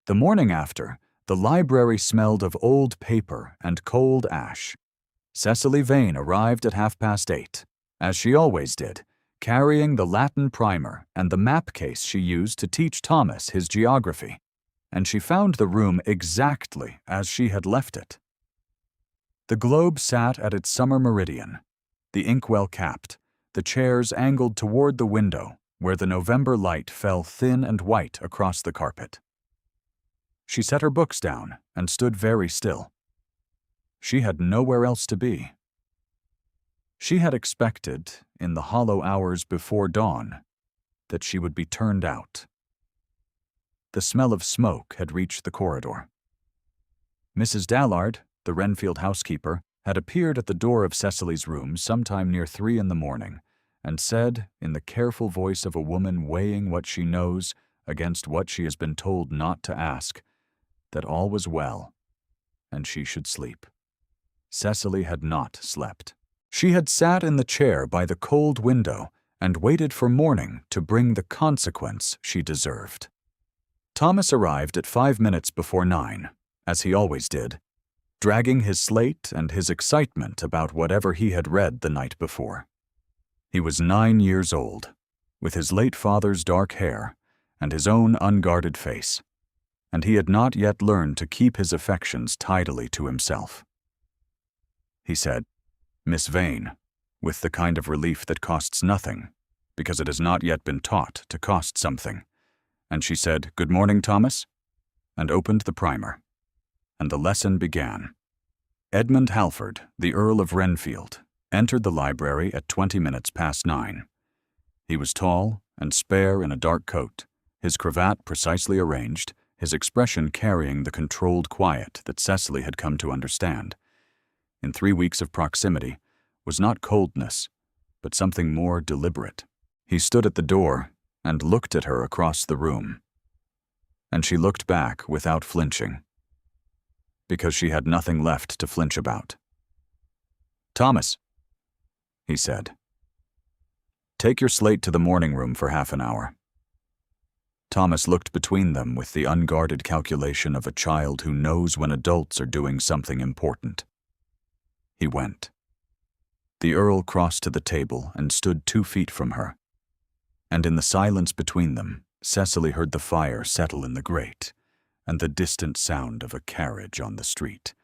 The morning after, the library smelled of old paper and cold ash. Cecily Vane arrived at 8:30, as she always did, carrying the Latin primer and the map case she used to teach Thomas his geography, and she found the room exactly as she had left it. The globe sat at its summer meridian, the inkwell capped, the chairs angled toward the window where the November light fell thin and white across the carpet. She set her books down and stood very still. She had nowhere else to be. She had expected, in the hollow hours before dawn, that she would be turned out. The smell of smoke had reached the corridor. Mrs. Dallard, the Renfield housekeeper, had appeared at the door of Cecily's room sometime near 3 in the morning, and said, in the careful voice of a woman weighing what she knows against what she has been told not to ask, that all was well, and she should sleep. Cecily had not slept. She had sat in the chair by the cold window and waited for morning to bring the consequence she deserved. Thomas arrived at 5 minutes before 9, as he always did, dragging his slate and his excitement about whatever he had read the night before. He was 9 years old, with his late father's dark hair and his own unguarded face, and he had not yet learned to keep his affections tidily to himself. He said, "Miss Vane," with the kind of relief that costs nothing, because it has not yet been taught to cost something, and she said, "Good morning, Thomas," and opened the primer. And the lesson began. Edmund Halford, the Earl of Renfield, entered the library at 20 minutes past 9. He was tall and spare in a dark coat, his cravat precisely arranged, his expression carrying the controlled quiet that Cecily had come to understand. In 3 weeks of proximity, was not coldness, but something more deliberate. He stood at the door and looked at her across the room. And she looked back without flinching, because she had nothing left to flinch about. "Thomas," he said, "take your slate to the morning room for half an hour." Thomas looked between them with the unguarded calculation of a child who knows when adults are doing something important. He went. The Earl crossed to the table and stood 2 feet from her, and in the silence between them, Cecily heard the fire settle in the grate, and the distant sound of a carriage on the street,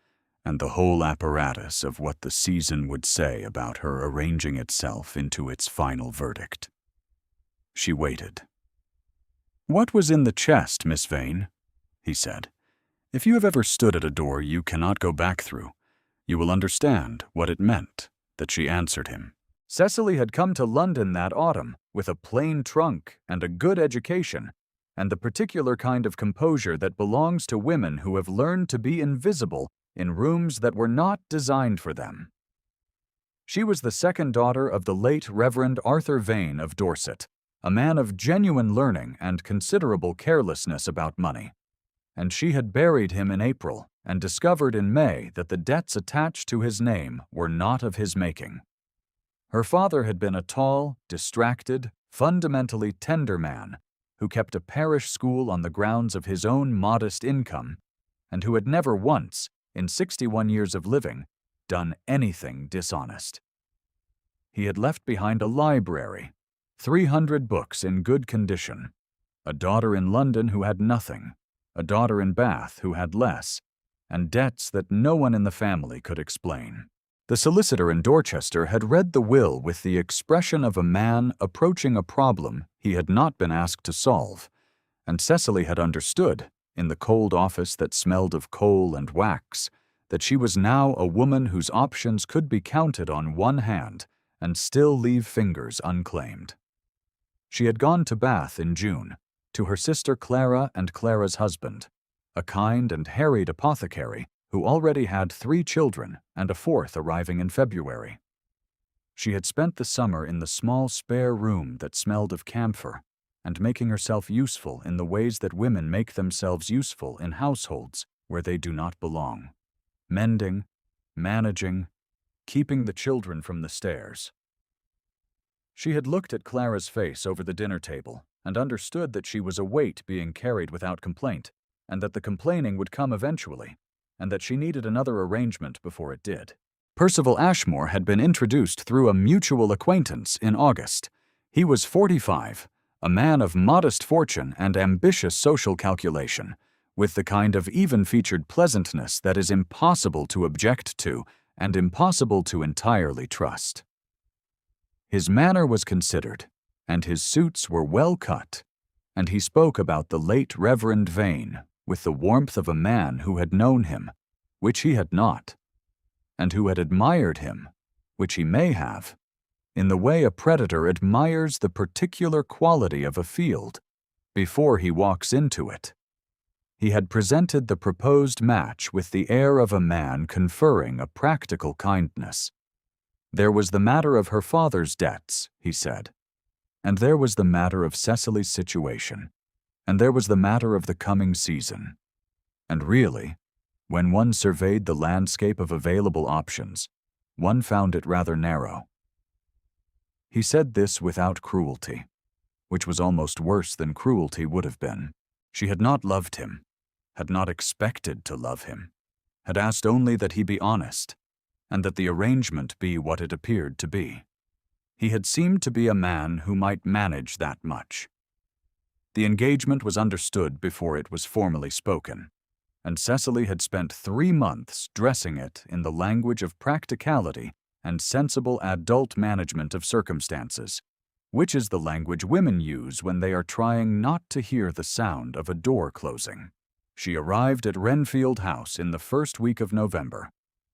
and the whole apparatus of what the season would say about her arranging itself into its final verdict. She waited. "What was in the chest, Miss Vane?" he said. "If you have ever stood at a door you cannot go back through, you will understand what it meant that she answered him." Cecily had come to London that autumn with a plain trunk and a good education, and the particular kind of composure that belongs to women who have learned to be invisible in rooms that were not designed for them. She was the second daughter of the late Reverend Arthur Vane of Dorset, a man of genuine learning and considerable carelessness about money, and she had buried him in April and discovered in May that the debts attached to his name were not of his making. Her father had been a tall, distracted, fundamentally tender man who kept a parish school on the grounds of his own modest income, and who had never once, in 61 years of living, done anything dishonest. He had left behind a library, 300 books in good condition, a daughter in London who had nothing, a daughter in Bath who had less, and debts that no one in the family could explain. The solicitor in Dorchester had read the will with the expression of a man approaching a problem he had not been asked to solve, and Cecily had understood, in the cold office that smelled of coal and wax, that she was now a woman whose options could be counted on one hand and still leave fingers unclaimed. She had gone to Bath in June, to her sister Clara and Clara's husband, a kind and harried apothecary who already had 3 children and a 4th arriving in February. She had spent the summer in the small spare room that smelled of camphor, and making herself useful in the ways that women make themselves useful in households where they do not belong. Mending, managing, keeping the children from the stairs. She had looked at Clara's face over the dinner table and understood that she was a weight being carried without complaint, and that the complaining would come eventually, and that she needed another arrangement before it did. Percival Ashmore had been introduced through a mutual acquaintance in August. He was 45, a man of modest fortune and ambitious social calculation, with the kind of even-featured pleasantness that is impossible to object to and impossible to entirely trust. His manner was considered, and his suits were well cut, and he spoke about the late Reverend Vane with the warmth of a man who had known him, which he had not, and who had admired him, which he may have, in the way a predator admires the particular quality of a field before he walks into it. He had presented the proposed match with the air of a man conferring a practical kindness. There was the matter of her father's debts, he said, and there was the matter of Cecily's situation, and there was the matter of the coming season. And really, when one surveyed the landscape of available options, one found it rather narrow. He said this without cruelty, which was almost worse than cruelty would have been. She had not loved him, had not expected to love him, had asked only that he be honest, and that the arrangement be what it appeared to be. He had seemed to be a man who might manage that much. The engagement was understood before it was formally spoken, and Cecily had spent 3 months dressing it in the language of practicality and sensible adult management of circumstances, which is the language women use when they are trying not to hear the sound of a door closing. She arrived at Renfield House in the first week of November,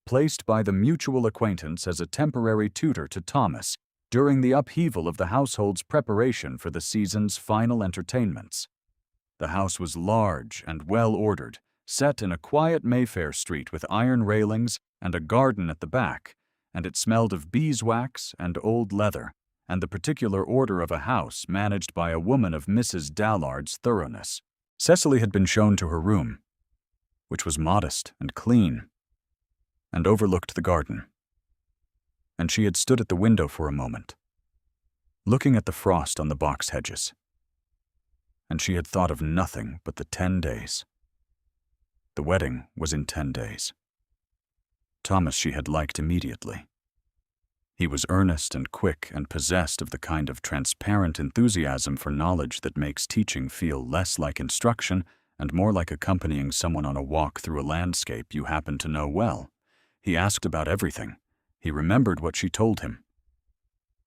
placed by the mutual acquaintance as a temporary tutor to Thomas during the upheaval of the household's preparation for the season's final entertainments. The house was large and well-ordered, set in a quiet Mayfair street with iron railings and a garden at the back, and it smelled of beeswax and old leather, and the particular order of a house managed by a woman of Mrs. Dallard's thoroughness. Cecily had been shown to her room, which was modest and clean, and overlooked the garden. And she had stood at the window for a moment, looking at the frost on the box hedges. And she had thought of nothing but the 10 days. The wedding was in 10 days. Thomas she had liked immediately. He was earnest and quick and possessed of the kind of transparent enthusiasm for knowledge that makes teaching feel less like instruction and more like accompanying someone on a walk through a landscape you happen to know well. He asked about everything. He remembered what she told him.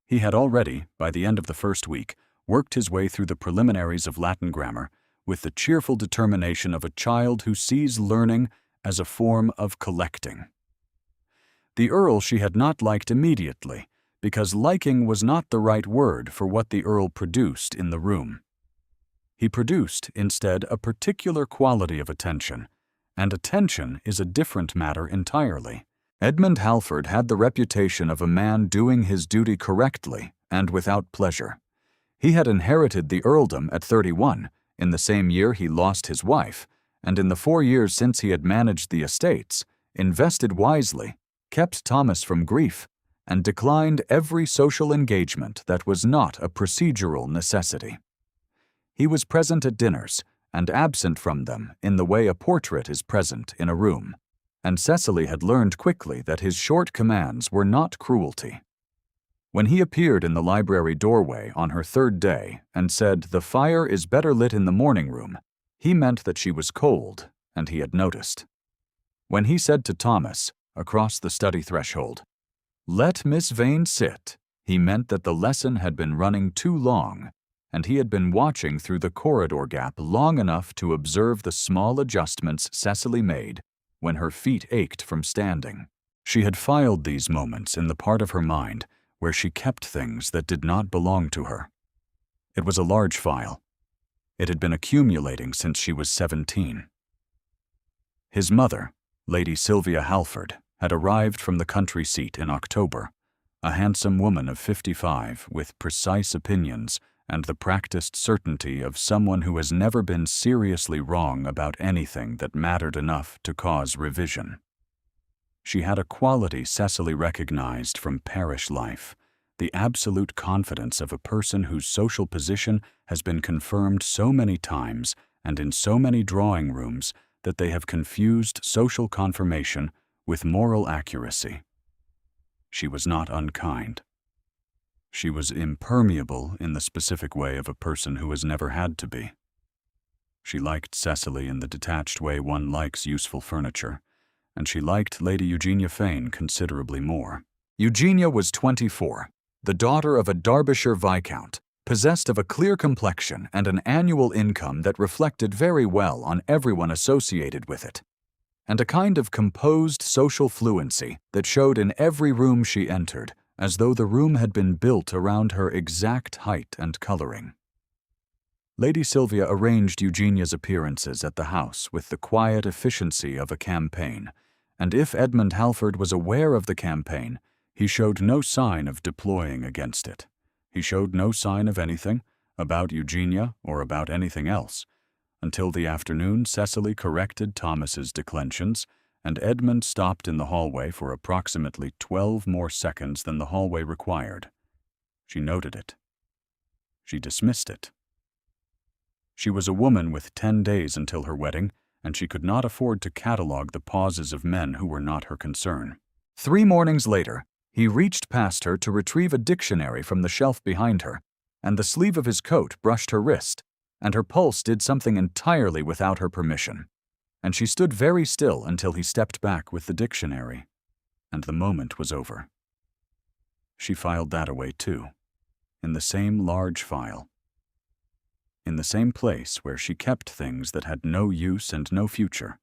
He had already, by the end of the first week, worked his way through the preliminaries of Latin grammar with the cheerful determination of a child who sees learning as a form of collecting. The Earl she had not liked immediately, because liking was not the right word for what the Earl produced in the room. He produced, instead, a particular quality of attention, and attention is a different matter entirely. Edmund Halford had the reputation of a man doing his duty correctly and without pleasure. He had inherited the earldom at 31, in the same year he lost his wife, and in the 4 years since he had managed the estates, invested wisely, kept Thomas from grief, and declined every social engagement that was not a procedural necessity. He was present at dinners, and absent from them in the way a portrait is present in a room, and Cecily had learned quickly that his short commands were not cruelty. When he appeared in the library doorway on her 3rd day and said, "The fire is better lit in the morning room," he meant that she was cold, and he had noticed. When he said to Thomas, across the study threshold, "Let Miss Vane sit," he meant that the lesson had been running too long, and he had been watching through the corridor gap long enough to observe the small adjustments Cecily made when her feet ached from standing. She had filed these moments in the part of her mind where she kept things that did not belong to her. It was a large file. It had been accumulating since she was 17. His mother, Lady Sylvia Halford, had arrived from the country seat in October, a handsome woman of 55 with precise opinions and the practiced certainty of someone who has never been seriously wrong about anything that mattered enough to cause revision. She had a quality Cecily recognized from parish life, the absolute confidence of a person whose social position has been confirmed so many times and in so many drawing rooms that they have confused social confirmation with moral accuracy. She was not unkind. She was impermeable in the specific way of a person who has never had to be. She liked Cecily in the detached way one likes useful furniture, and she liked Lady Eugenia Fane considerably more. Eugenia was 24, the daughter of a Derbyshire viscount, possessed of a clear complexion and an annual income that reflected very well on everyone associated with it, and a kind of composed social fluency that showed in every room she entered, as though the room had been built around her exact height and coloring. Lady Sylvia arranged Eugenia's appearances at the house with the quiet efficiency of a campaign, and if Edmund Halford was aware of the campaign, he showed no sign of deploying against it. He showed no sign of anything, about Eugenia or about anything else, until the afternoon Cecily corrected Thomas's declensions, and Edmund stopped in the hallway for approximately 12 more seconds than the hallway required. She noted it. She dismissed it. She was a woman with 10 days until her wedding, and she could not afford to catalogue the pauses of men who were not her concern. 3 mornings later, he reached past her to retrieve a dictionary from the shelf behind her, and the sleeve of his coat brushed her wrist, and her pulse did something entirely without her permission, and she stood very still until he stepped back with the dictionary, and the moment was over. She filed that away too, in the same large file, in the same place where she kept things that had no use and no future,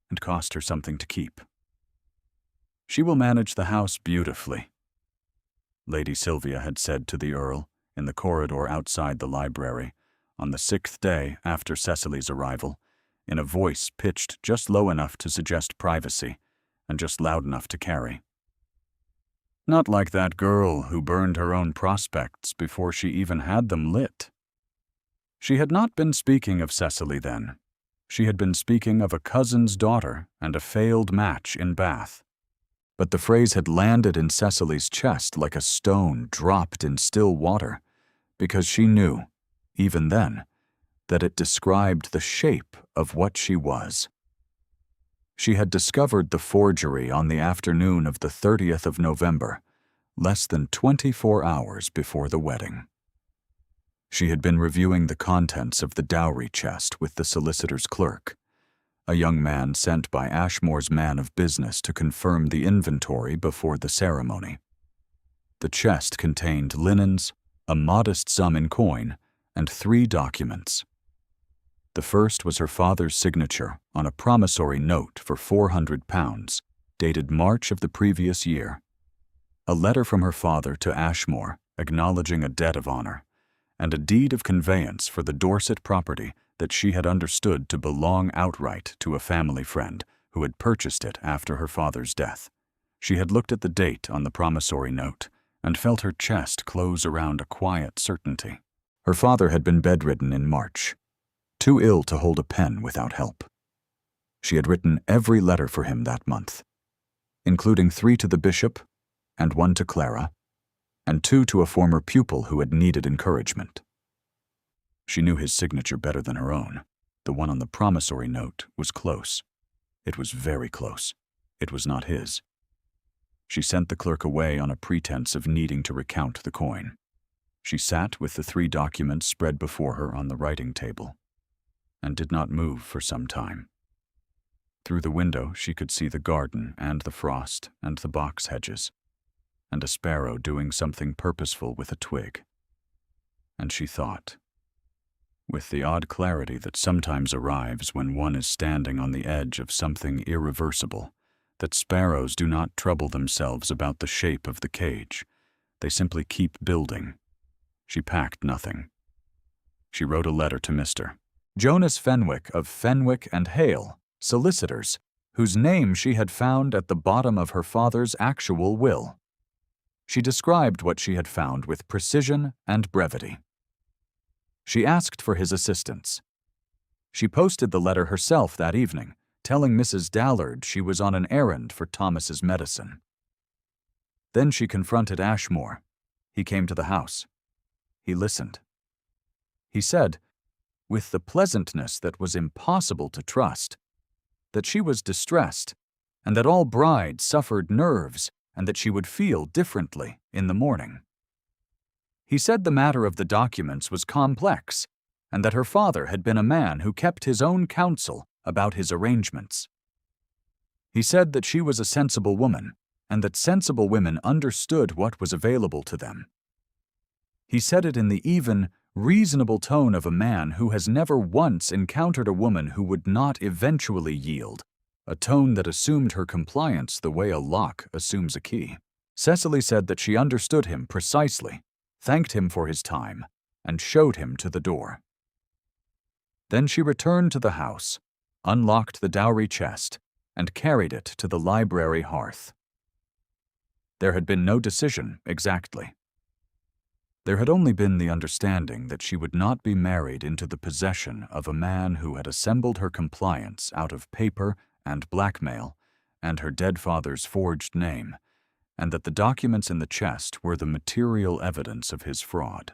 and cost her something to keep. She will manage the house beautifully, Lady Sylvia had said to the Earl in the corridor outside the library on the 6th day after Cecily's arrival, in a voice pitched just low enough to suggest privacy and just loud enough to carry. Not like that girl who burned her own prospects before she even had them lit. She had not been speaking of Cecily then. She had been speaking of a cousin's daughter and a failed match in Bath. But the phrase had landed in Cecily's chest like a stone dropped in still water, because she knew, even then, that it described the shape of what she was. She had discovered the forgery on the afternoon of the 30th of November, less than 24 hours before the wedding. She had been reviewing the contents of the dowry chest with the solicitor's clerk, a young man sent by Ashmore's man of business to confirm the inventory before the ceremony. The chest contained linens, a modest sum in coin, and 3 documents. The first was her father's signature on a promissory note for £400, dated March of the previous year, a letter from her father to Ashmore acknowledging a debt of honor, and a deed of conveyance for the Dorset property that she had understood to belong outright to a family friend who had purchased it after her father's death. She had looked at the date on the promissory note and felt her chest close around a quiet certainty. Her father had been bedridden in March, too ill to hold a pen without help. She had written every letter for him that month, including 3 to the bishop, and 1 to Clara, and 2 to a former pupil who had needed encouragement. She knew his signature better than her own. The one on the promissory note was close. It was very close. It was not his. She sent the clerk away on a pretense of needing to recount the coin. She sat with the 3 documents spread before her on the writing table, and did not move for some time. Through the window she could see the garden and the frost and the box hedges, and a sparrow doing something purposeful with a twig. And she thought, with the odd clarity that sometimes arrives when one is standing on the edge of something irreversible, that sparrows do not trouble themselves about the shape of the cage. They simply keep building. She packed nothing. She wrote a letter to Mr. Jonas Fenwick of Fenwick and Hale, solicitors, whose name she had found at the bottom of her father's actual will. She described what she had found with precision and brevity. She asked for his assistance. She posted the letter herself that evening, telling Mrs. Dallard she was on an errand for Thomas's medicine. Then she confronted Ashmore. He came to the house. He listened. He said, with the pleasantness that was impossible to trust, that she was distressed, and that all brides suffered nerves, and that she would feel differently in the morning. He said the matter of the documents was complex, and that her father had been a man who kept his own counsel about his arrangements. He said that she was a sensible woman, and that sensible women understood what was available to them. He said it in the even, reasonable tone of a man who has never once encountered a woman who would not eventually yield, a tone that assumed her compliance the way a lock assumes a key. Cecily said that she understood him precisely, thanked him for his time, and showed him to the door. Then she returned to the house, unlocked the dowry chest, and carried it to the library hearth. There had been no decision exactly. There had only been the understanding that she would not be married into the possession of a man who had assembled her compliance out of paper and blackmail and her dead father's forged name, and that the documents in the chest were the material evidence of his fraud,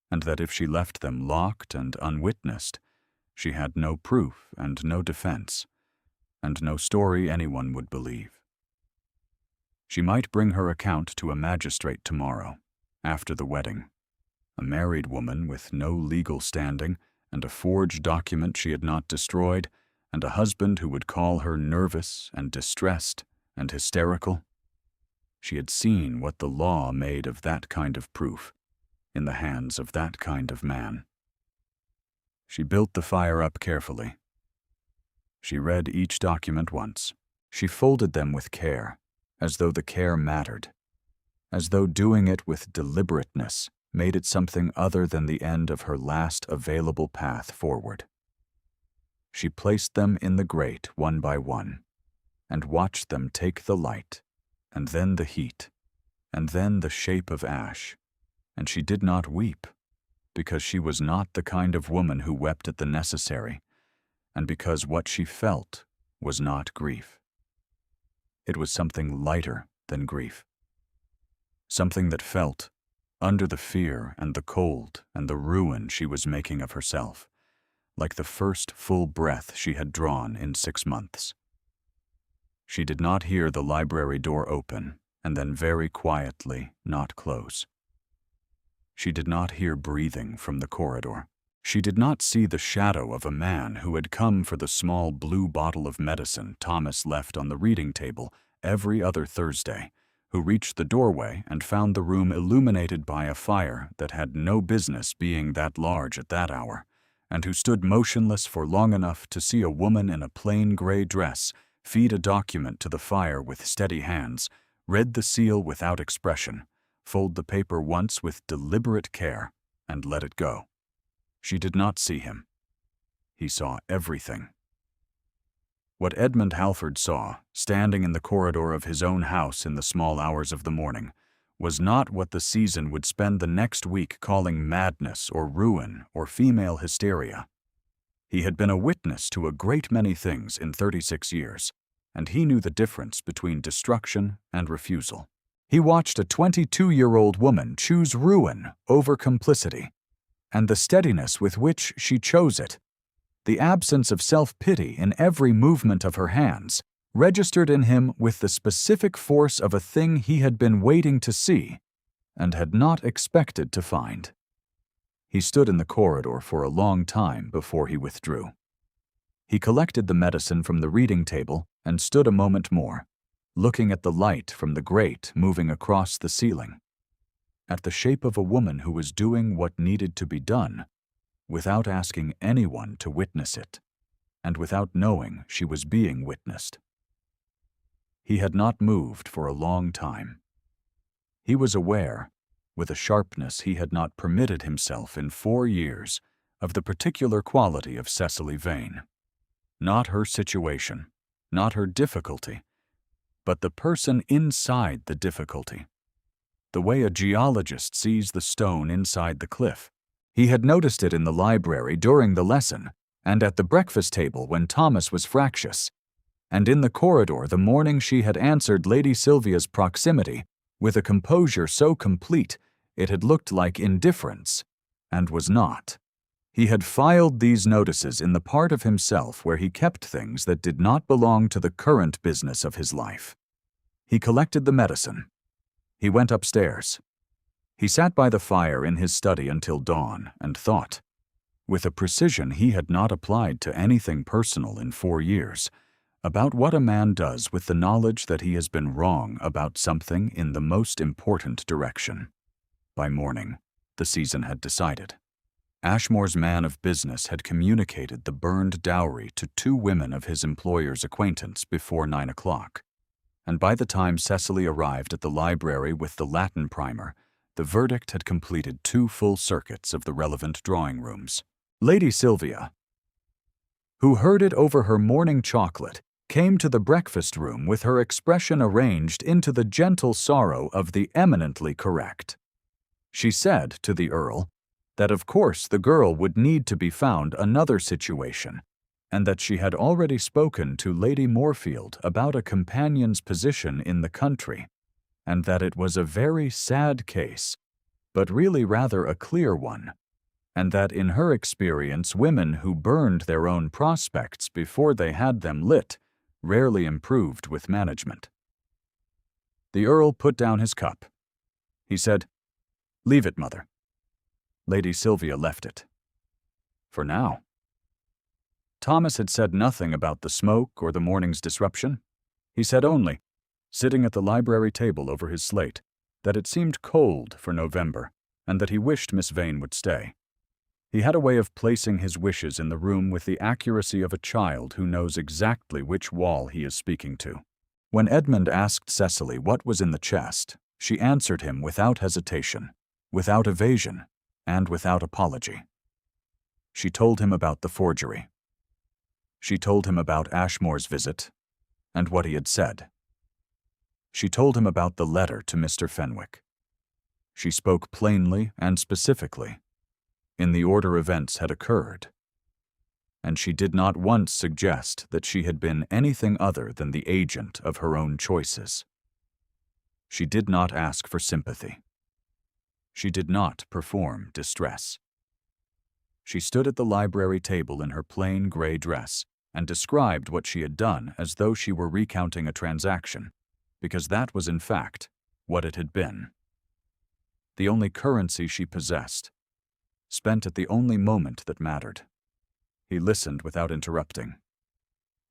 and that if she left them locked and unwitnessed, she had no proof and no defense, and no story anyone would believe. She might bring her account to a magistrate tomorrow, after the wedding. A married woman with no legal standing and a forged document she had not destroyed, and a husband who would call her nervous and distressed and hysterical. She had seen what the law made of that kind of proof in the hands of that kind of man. She built the fire up carefully. She read each document once. She folded them with care, as though the care mattered, as though doing it with deliberateness made it something other than the end of her last available path forward. She placed them in the grate one by one, and watched them take the light, and then the heat, and then the shape of ash, and she did not weep, because she was not the kind of woman who wept at the necessary, and because what she felt was not grief. It was something lighter than grief. Something that felt, under the fear and the cold and the ruin she was making of herself, like the first full breath she had drawn in 6 months. She did not hear the library door open and then very quietly not close. She did not hear breathing from the corridor. She did not see the shadow of a man who had come for the small blue bottle of medicine Thomas left on the reading table every other Thursday, who reached the doorway and found the room illuminated by a fire that had no business being that large at that hour, and who stood motionless for long enough to see a woman in a plain gray dress feed a document to the fire with steady hands, read the seal without expression, fold the paper once with deliberate care, and let it go. She did not see him. He saw everything. What Edmund Halford saw, standing in the corridor of his own house in the small hours of the morning, was not what the season would spend the next week calling madness or ruin or female hysteria. He had been a witness to a great many things in 36 years, and he knew the difference between destruction and refusal. He watched a 22-year-old woman choose ruin over complicity, and the steadiness with which she chose it, the absence of self-pity in every movement of her hands, registered in him with the specific force of a thing he had been waiting to see and had not expected to find. He stood in the corridor for a long time before he withdrew. He collected the medicine from the reading table and stood a moment more, looking at the light from the grate moving across the ceiling, at the shape of a woman who was doing what needed to be done without asking anyone to witness it, and without knowing she was being witnessed. He had not moved for a long time. He was aware, with a sharpness he had not permitted himself in 4 years, of the particular quality of Cecily Vane. Not her situation, not her difficulty, but the person inside the difficulty. The way a geologist sees the stone inside the cliff. He had noticed it in the library during the lesson, and at the breakfast table when Thomas was fractious, and in the corridor the morning she had answered Lady Sylvia's proximity with a composure so complete it had looked like indifference, and was not. He had filed these notices in the part of himself where he kept things that did not belong to the current business of his life. He collected the medicine. He went upstairs. He sat by the fire in his study until dawn and thought, with a precision he had not applied to anything personal in 4 years, about what a man does with the knowledge that he has been wrong about something in the most important direction. By morning, the season had decided. Ashmore's man of business had communicated the burned dowry to 2 women of his employer's acquaintance before 9 o'clock, and by the time Cecily arrived at the library with the Latin primer, the verdict had completed 2 full circuits of the relevant drawing rooms. Lady Sylvia, who heard it over her morning chocolate, came to the breakfast room with her expression arranged into the gentle sorrow of the eminently correct. She said to the Earl that of course the girl would need to be found another situation, and that she had already spoken to Lady Moorfield about a companion's position in the country, and that it was a very sad case, but really rather a clear one, and that in her experience women who burned their own prospects before they had them lit rarely improved with management. The Earl put down his cup. He said, "Leave it, Mother." Lady Sylvia left it. For now. Thomas had said nothing about the smoke or the morning's disruption. He said only, sitting at the library table over his slate, that it seemed cold for November and that he wished Miss Vane would stay. He had a way of placing his wishes in the room with the accuracy of a child who knows exactly which wall he is speaking to. When Edmund asked Cecily what was in the chest, she answered him without hesitation, without evasion, and without apology. She told him about the forgery. She told him about Ashmore's visit and what he had said. She told him about the letter to Mr. Fenwick. She spoke plainly and specifically, in the order events had occurred, and she did not once suggest that she had been anything other than the agent of her own choices. She did not ask for sympathy. She did not perform distress. She stood at the library table in her plain gray dress and described what she had done as though she were recounting a transaction, because that was in fact what it had been. The only currency she possessed, spent at the only moment that mattered. He listened without interrupting.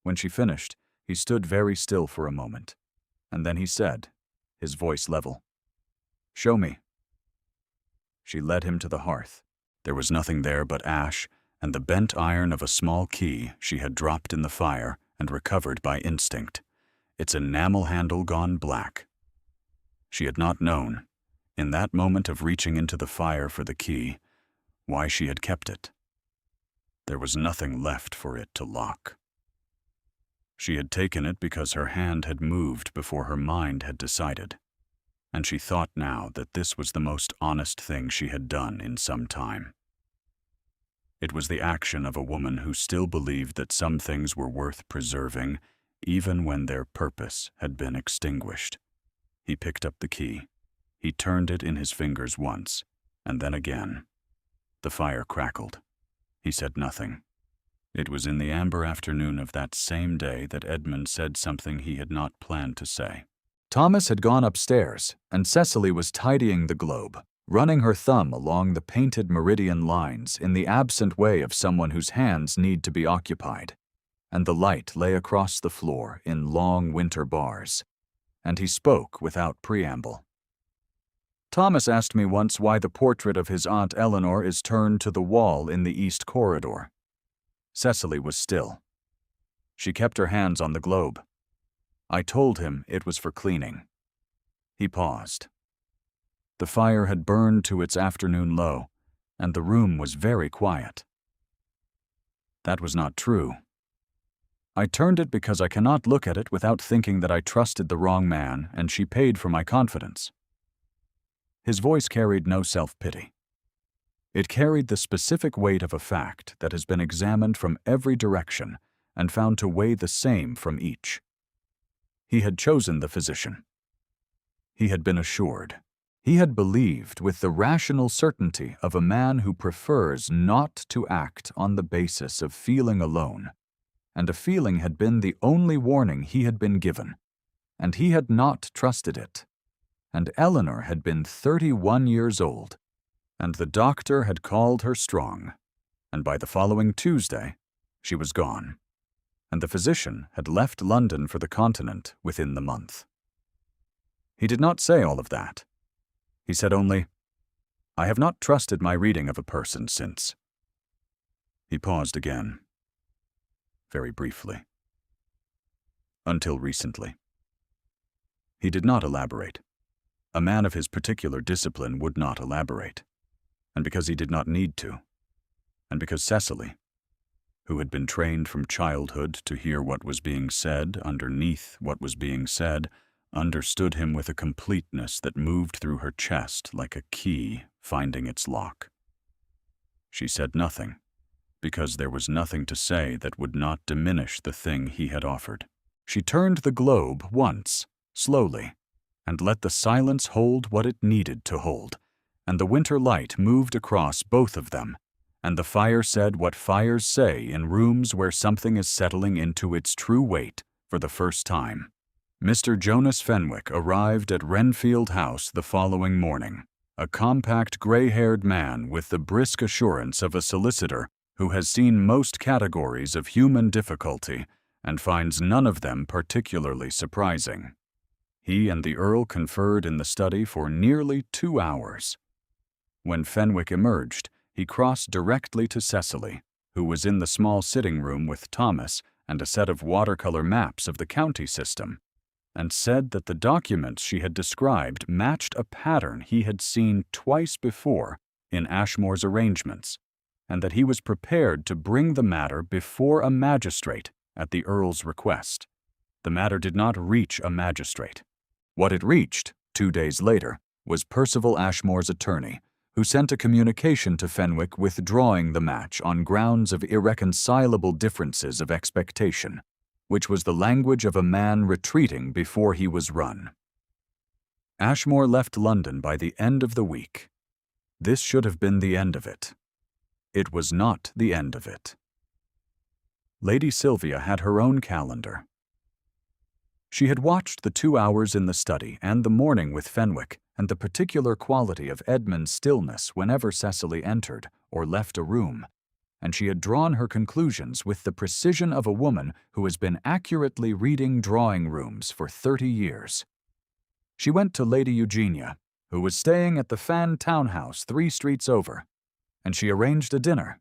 When she finished, he stood very still for a moment, and then he said, his voice level, "Show me." She led him to the hearth. There was nothing there but ash and the bent iron of a small key she had dropped in the fire and recovered by instinct, its enamel handle gone black. She had not known, in that moment of reaching into the fire for the key, why she had kept it. There was nothing left for it to lock. She had taken it because her hand had moved before her mind had decided, and she thought now that this was the most honest thing she had done in some time. It was the action of a woman who still believed that some things were worth preserving, even when their purpose had been extinguished. He picked up the key. He turned it in his fingers once, and then again. The fire crackled. He said nothing. It was in the amber afternoon of that same day that Edmund said something he had not planned to say. Thomas had gone upstairs, and Cecily was tidying the globe, running her thumb along the painted meridian lines in the absent way of someone whose hands need to be occupied, and the light lay across the floor in long winter bars, and he spoke without preamble. "Thomas asked me once why the portrait of his Aunt Eleanor is turned to the wall in the east corridor." Cecily was still. She kept her hands on the globe. I told him it was for cleaning. He paused. The fire had burned to its afternoon low, and the room was very quiet. That was not true. I turned it because I cannot look at it without thinking that I trusted the wrong man, and she paid for my confidence. His voice carried no self-pity. It carried the specific weight of a fact that has been examined from every direction and found to weigh the same from each. He had chosen the physician. He had been assured. He had believed with the rational certainty of a man who prefers not to act on the basis of feeling alone, and a feeling had been the only warning he had been given, and he had not trusted it. And Eleanor had been 31 years old, and the doctor had called her strong, and by the following Tuesday she was gone, and the physician had left London for the continent within the month. He did not say all of that. He said only, "I have not trusted my reading of a person since." He paused again, very briefly. "Until recently." He did not elaborate. A man of his particular discipline would not elaborate, and because he did not need to, and because Cecily, who had been trained from childhood to hear what was being said underneath what was being said, understood him with a completeness that moved through her chest like a key finding its lock. She said nothing, because there was nothing to say that would not diminish the thing he had offered. She turned the globe once, slowly, and let the silence hold what it needed to hold, and the winter light moved across both of them, and the fire said what fires say in rooms where something is settling into its true weight for the first time. Mr. Jonas Fenwick arrived at Renfield House the following morning, a compact gray-haired man with the brisk assurance of a solicitor who has seen most categories of human difficulty and finds none of them particularly surprising. He and the Earl conferred in the study for nearly 2 hours. When Fenwick emerged, he crossed directly to Cecily, who was in the small sitting room with Thomas and a set of watercolor maps of the county system, and said that the documents she had described matched a pattern he had seen twice before in Ashmore's arrangements, and that he was prepared to bring the matter before a magistrate at the Earl's request. The matter did not reach a magistrate. What it reached, 2 days later, was Percival Ashmore's attorney, who sent a communication to Fenwick withdrawing the match on grounds of irreconcilable differences of expectation, which was the language of a man retreating before he was run. Ashmore left London by the end of the week. This should have been the end of it. It was not the end of it. Lady Sylvia had her own calendar. She had watched the 2 hours in the study and the morning with Fenwick, and the particular quality of Edmund's stillness whenever Cecily entered or left a room, and she had drawn her conclusions with the precision of a woman who has been accurately reading drawing rooms for 30 years. She went to Lady Eugenia, who was staying at the Fan townhouse 3 streets over, and she arranged a dinner.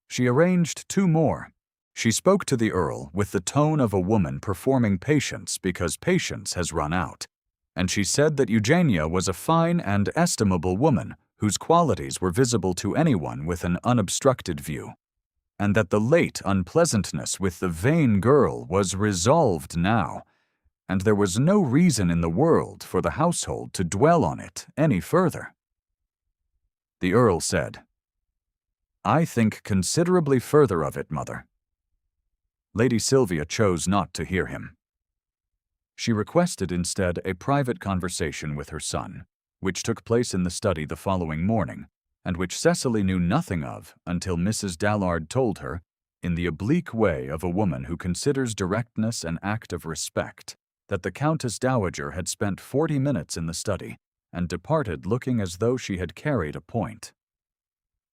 She arranged 2 more. She spoke to the Earl with the tone of a woman performing patience because patience has run out, and she said that Eugenia was a fine and estimable woman whose qualities were visible to anyone with an unobstructed view, and that the late unpleasantness with the vain girl was resolved now, and there was no reason in the world for the household to dwell on it any further. The Earl said, "I think considerably further of it, Mother." Lady Sylvia chose not to hear him. She requested instead a private conversation with her son, which took place in the study the following morning, and which Cecily knew nothing of until Mrs. Dallard told her, in the oblique way of a woman who considers directness an act of respect, that the Countess Dowager had spent 40 minutes in the study and departed looking as though she had carried a point.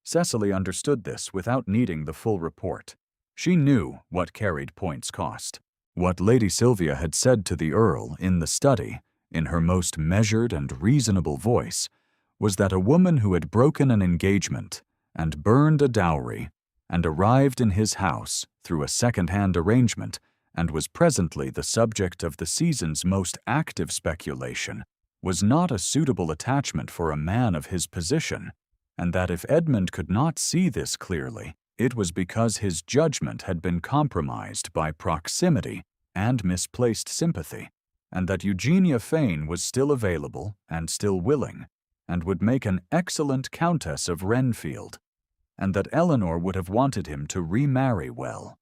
Cecily understood this without needing the full report. She knew what carried points cost. What Lady Sylvia had said to the Earl in the study, in her most measured and reasonable voice, was that a woman who had broken an engagement and burned a dowry and arrived in his house through a second-hand arrangement and was presently the subject of the season's most active speculation was not a suitable attachment for a man of his position, and that if Edmund could not see this clearly, it was because his judgment had been compromised by proximity and misplaced sympathy, and that Eugenia Fane was still available and still willing, and would make an excellent Countess of Renfield, and that Eleanor would have wanted him to remarry well.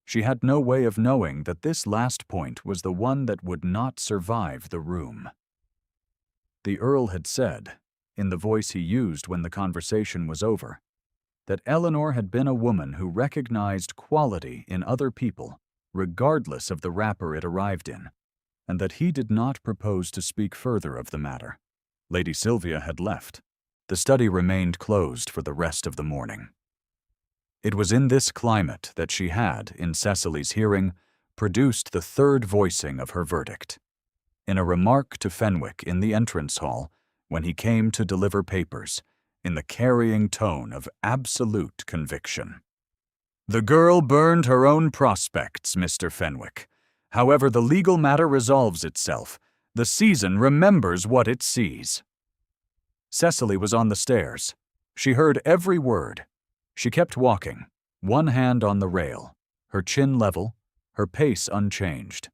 She had no way of knowing that this last point was the one that would not survive the room. The Earl had said, in the voice he used when the conversation was over, that Eleanor had been a woman who recognized quality in other people, regardless of the wrapper it arrived in, and that he did not propose to speak further of the matter. Lady Sylvia had left. The study remained closed for the rest of the morning. It was in this climate that she had, in Cecily's hearing, produced the third voicing of her verdict. In a remark to Fenwick in the entrance hall, when he came to deliver papers, in the carrying tone of absolute conviction. "The girl burned her own prospects, Mr. Fenwick. However the legal matter resolves itself, the season remembers what it sees." Cecily was on the stairs. She heard every word. She kept walking, one hand on the rail, her chin level, her pace unchanged.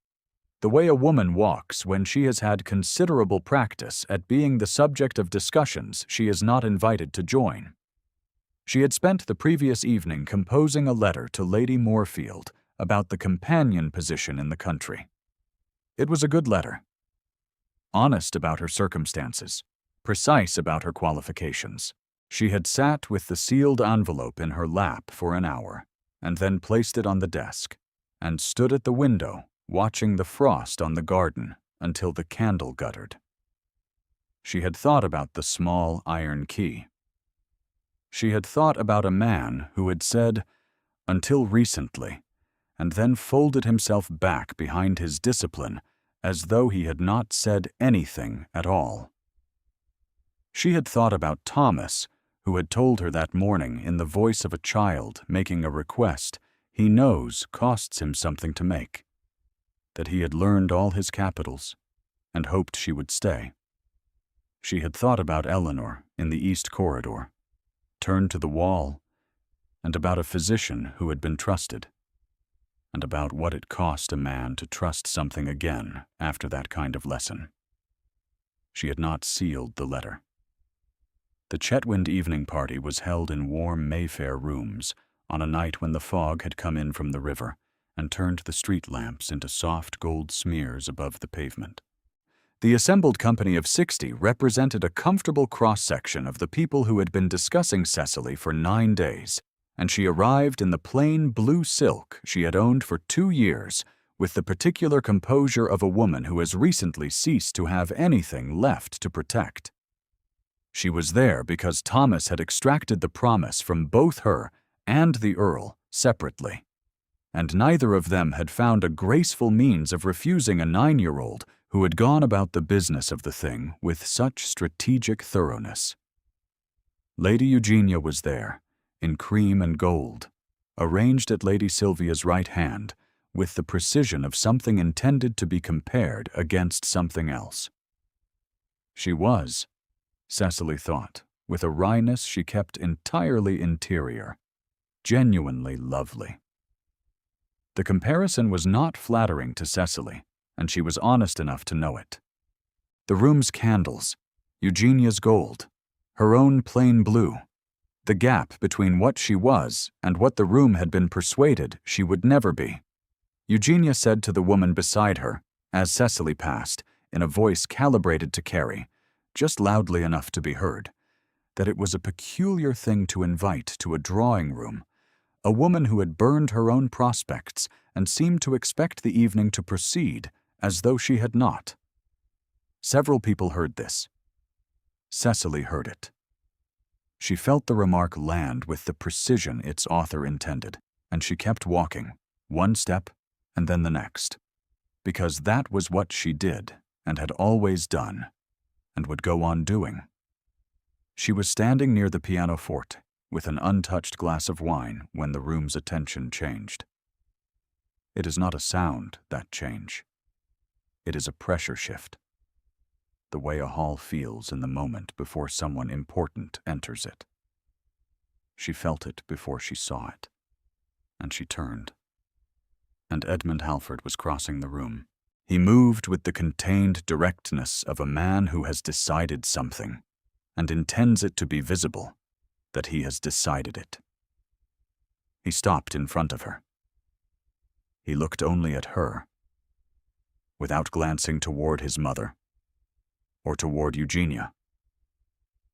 The way a woman walks when she has had considerable practice at being the subject of discussions she is not invited to join. She had spent the previous evening composing a letter to Lady Moorfield about the companion position in the country. It was a good letter. Honest about her circumstances, precise about her qualifications. She had sat with the sealed envelope in her lap for an hour, and then placed it on the desk, and stood at the window watching the frost on the garden until the candle guttered. She had thought about the small iron key. She had thought about a man who had said, "until recently," and then folded himself back behind his discipline as though he had not said anything at all. She had thought about Thomas, who had told her that morning in the voice of a child making a request he knows costs him something to make, that he had learned all his capitals and hoped she would stay. She had thought about Eleanor in the East Corridor, turned to the wall, and about a physician who had been trusted, and about what it cost a man to trust something again after that kind of lesson. She had not sealed the letter. The Chetwynd evening party was held in warm Mayfair rooms on a night when the fog had come in from the river and turned the street lamps into soft gold smears above the pavement. The assembled company of 60 represented a comfortable cross-section of the people who had been discussing Cecily for 9 days, and she arrived in the plain blue silk she had owned for 2 years with the particular composure of a woman who has recently ceased to have anything left to protect. She was there because Thomas had extracted the promise from both her and the Earl separately, and neither of them had found a graceful means of refusing a 9-year-old who had gone about the business of the thing with such strategic thoroughness. Lady Eugenia was there, in cream and gold, arranged at Lady Sylvia's right hand, with the precision of something intended to be compared against something else. She was, Cecily thought, with a wryness she kept entirely interior, genuinely lovely. The comparison was not flattering to Cecily, and she was honest enough to know it. The room's candles, Eugenia's gold, her own plain blue, the gap between what she was and what the room had been persuaded she would never be. Eugenia said to the woman beside her, as Cecily passed, in a voice calibrated to carry, just loudly enough to be heard, that it was a peculiar thing to invite to a drawing-room a woman who had burned her own prospects and seemed to expect the evening to proceed as though she had not. Several people heard this. Cecily heard it. She felt the remark land with the precision its author intended, and she kept walking, one step and then the next, because that was what she did and had always done, and would go on doing. She was standing near the pianoforte, with an untouched glass of wine when the room's attention changed. It is not a sound, that change. It is a pressure shift, the way a hall feels in the moment before someone important enters it. She felt it before she saw it, and she turned. And Edmund Halford was crossing the room. He moved with the contained directness of a man who has decided something, and intends it to be visible, that he has decided it. He stopped in front of her. He looked only at her, without glancing toward his mother. or toward Eugenia,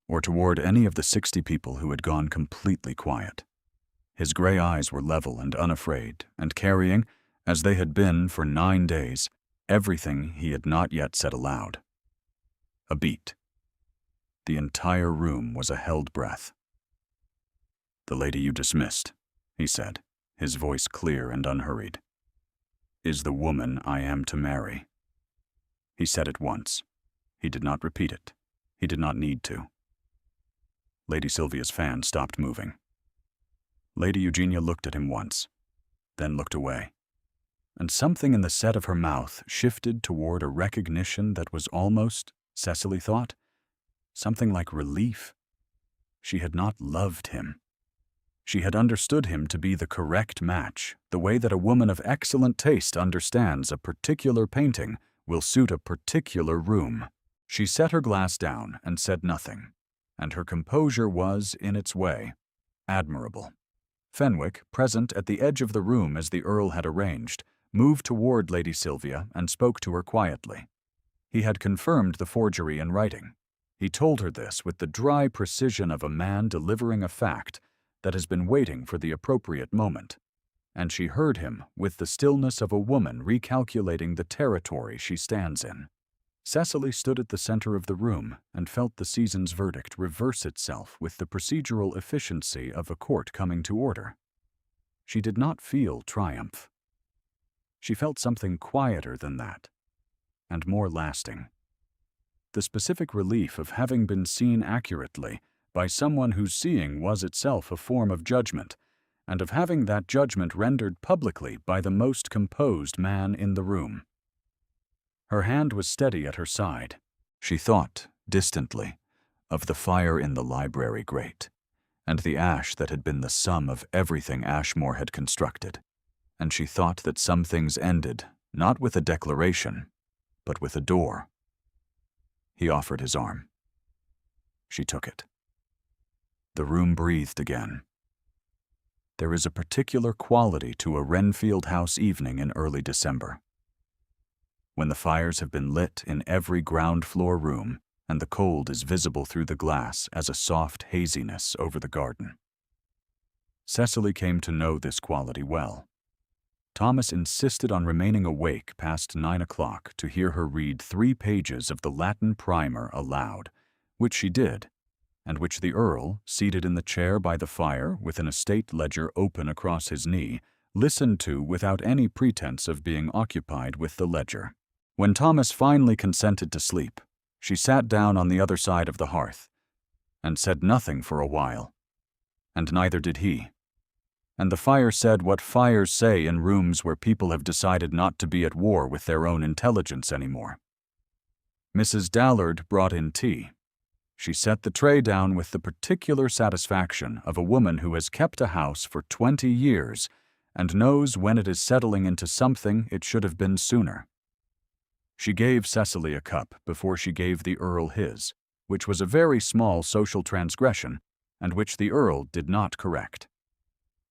or toward any of the 60 people who had gone completely quiet. His gray eyes were level and unafraid, and carrying, as they had been for 9 days, everything he had not yet said aloud. A beat. The entire room was a held breath. "The lady you dismissed," he said, his voice clear and unhurried, "is the woman I am to marry." He said it once. He did not repeat it. He did not need to. Lady Sylvia's fan stopped moving. Lady Eugenia looked at him once, then looked away, and something in the set of her mouth shifted toward a recognition that was almost, Cecily thought, something like relief. She had not loved him. She had understood him to be the correct match, the way that a woman of excellent taste understands a particular painting will suit a particular room. She set her glass down and said nothing, and her composure was, in its way, admirable. Fenwick, present at the edge of the room as the Earl had arranged, moved toward Lady Sylvia and spoke to her quietly. He had confirmed the forgery in writing. He told her this with the dry precision of a man delivering a fact that has been waiting for the appropriate moment, and she heard him with the stillness of a woman recalculating the territory she stands in. Cecily stood at the center of the room and felt the season's verdict reverse itself with the procedural efficiency of a court coming to order. She did not feel triumph. She felt something quieter than that, and more lasting. The specific relief of having been seen accurately by someone whose seeing was itself a form of judgment, and of having that judgment rendered publicly by the most composed man in the room. Her hand was steady at her side. She thought, distantly, of the fire in the library grate, and the ash that had been the sum of everything Ashmore had constructed, and she thought that some things ended, not with a declaration, but with a door. He offered his arm. She took it. The room breathed again. There is a particular quality to a Renfield House evening in early December, when the fires have been lit in every ground-floor room and the cold is visible through the glass as a soft haziness over the garden. Cecily came to know this quality well. Thomas insisted on remaining awake past 9 o'clock to hear her read 3 pages of the Latin primer aloud, which she did, and which the Earl, seated in the chair by the fire with an estate ledger open across his knee, listened to without any pretense of being occupied with the ledger. When Thomas finally consented to sleep, she sat down on the other side of the hearth, and said nothing for a while, and neither did he. And the fire said what fires say in rooms where people have decided not to be at war with their own intelligence anymore. Mrs. Dallard brought in tea. She set the tray down with the particular satisfaction of a woman who has kept a house for 20 years and knows when it is settling into something it should have been sooner. She gave Cecily a cup before she gave the Earl his, which was a very small social transgression, and which the Earl did not correct.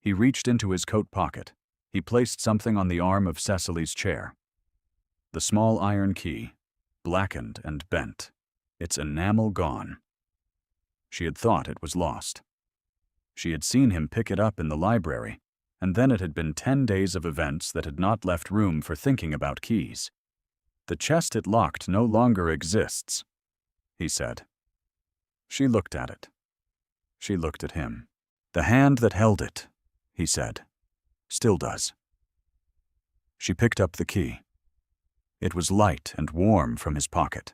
He reached into his coat pocket. He placed something on the arm of Cecily's chair. The small iron key, blackened and bent, its enamel gone. She had thought it was lost. She had seen him pick it up in the library, and then it had been 10 days of events that had not left room for thinking about keys. "The chest it locked no longer exists," he said. She looked at it. She looked at him. "The hand that held it," he said, "still does." She picked up the key. It was light and warm from his pocket.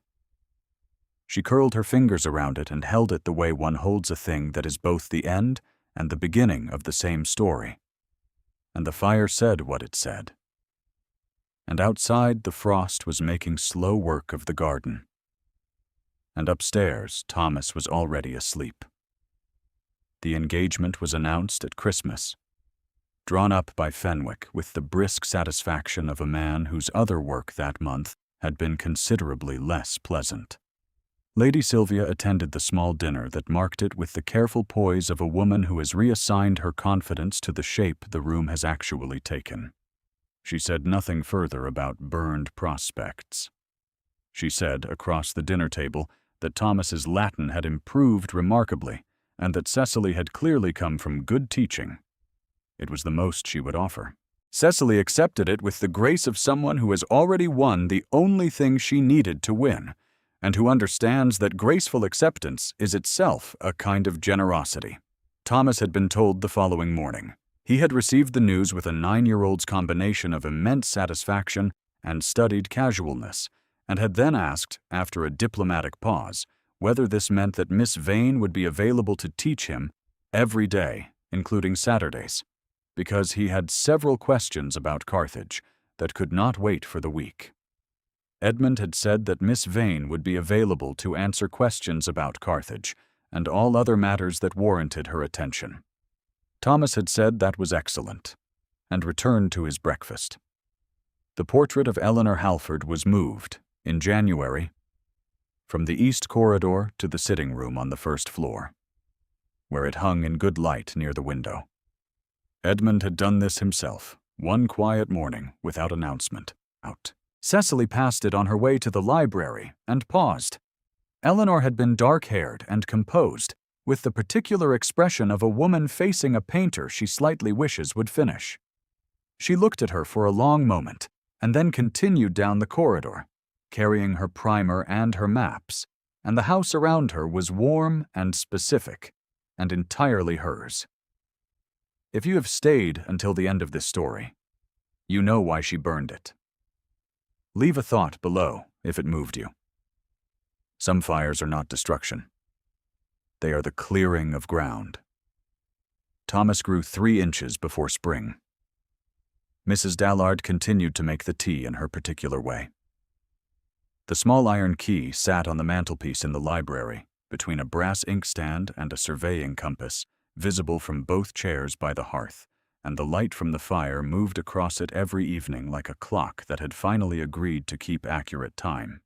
She curled her fingers around it and held it the way one holds a thing that is both the end and the beginning of the same story. And the fire said what it said. And outside the frost was making slow work of the garden. And upstairs Thomas was already asleep. The engagement was announced at Christmas, drawn up by Fenwick with the brisk satisfaction of a man whose other work that month had been considerably less pleasant. Lady Sylvia attended the small dinner that marked it with the careful poise of a woman who has reassigned her confidence to the shape the room has actually taken. She said nothing further about burned prospects. she said across the dinner table that Thomas's Latin had improved remarkably and that Cecily had clearly come from good teaching. It was the most she would offer. Cecily accepted it with the grace of someone who has already won the only thing she needed to win, and who understands that graceful acceptance is itself a kind of generosity. Thomas had been told the following morning. He had received the news with a 9-year-old's combination of immense satisfaction and studied casualness, and had then asked, after a diplomatic pause, whether this meant that Miss Vane would be available to teach him every day, including Saturdays, because he had several questions about Carthage that could not wait for the week. Edmund had said that Miss Vane would be available to answer questions about Carthage and all other matters that warranted her attention. Thomas had said that was excellent, and returned to his breakfast. The portrait of Eleanor Halford was moved, in January, from the east corridor to the sitting room on the first floor, where it hung in good light near the window. Edmund had done this himself, one quiet morning, without announcement. Cecily passed it on her way to the library and paused. Eleanor had been dark-haired and composed, with the particular expression of a woman facing a painter she slightly wishes would finish. She looked at her for a long moment, and then continued down the corridor, carrying her primer and her maps, and the house around her was warm and specific, and entirely hers. If you have stayed until the end of this story, you know why she burned it. Leave a thought below if it moved you. Some fires are not destruction. They are the clearing of ground. Thomas grew 3 inches before spring. Mrs. Dallard continued to make the tea in her particular way. The small iron key sat on the mantelpiece in the library, between a brass inkstand and a surveying compass, visible from both chairs by the hearth, and the light from the fire moved across it every evening like a clock that had finally agreed to keep accurate time.